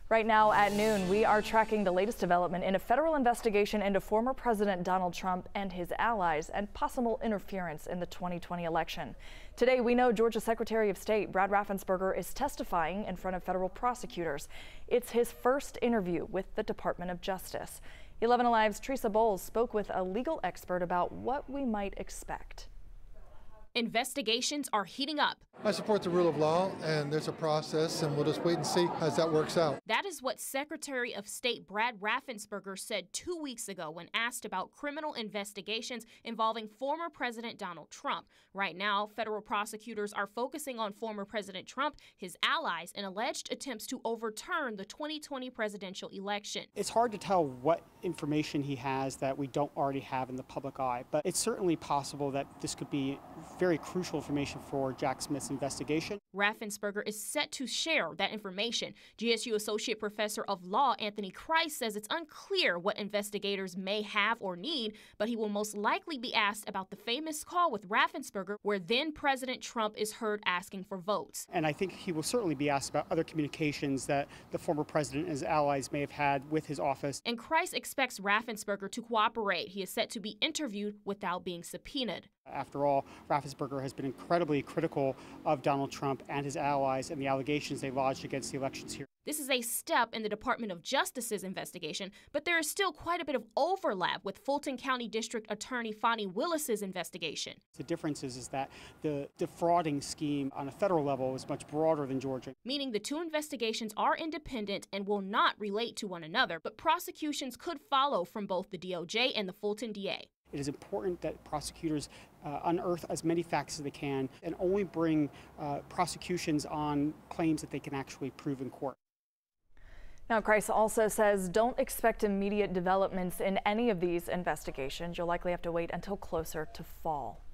Right now at noon, we are tracking the latest development in a federal investigation into former President Donald Trump and his allies and possible interference in the 2020 election. Today, we know Georgia Secretary of State Brad Raffensperger is testifying in front of federal prosecutors. It's his first interview with the Department of Justice. 11 Alive's Teresa Bowles spoke with a legal expert about what we might expect. Investigations are heating up. I support the rule of law, and there's a process, and we'll just wait and see how that works out. That is what Secretary of State Brad Raffensperger said 2 weeks ago when asked about criminal investigations involving former President Donald Trump. Right now, federal prosecutors are focusing on former President Trump, his allies, and alleged attempts to overturn the 2020 presidential election. It's hard to tell what information he has that we don't already have in the public eye, but it's certainly possible that this could be very crucial information for Jack Smith's investigation. Raffensperger is set to share that information. GSU Associate Professor of Law Anthony Christ says it's unclear what investigators may have or need, but he will most likely be asked about the famous call with Raffensperger where then President Trump is heard asking for votes. And I think he will certainly be asked about other communications that the former president and his allies may have had with his office. And Christ expects Raffensperger to cooperate. He is set to be interviewed without being subpoenaed. After all, Raffensperger has been incredibly critical of Donald Trump and his allies and the allegations they lodged against the elections here. This is a step in the Department of Justice's investigation, but there is still quite a bit of overlap with Fulton County District Attorney Fonnie Willis's investigation. The difference is that the defrauding scheme on a federal level is much broader than Georgia. Meaning the two investigations are independent and will not relate to one another, but prosecutions could follow from both the DOJ and the Fulton DA. It is important that prosecutors unearth as many facts as they can and only bring prosecutions on claims that they can actually prove in court. Now, Christ also says don't expect immediate developments in any of these investigations. You'll likely have to wait until closer to fall.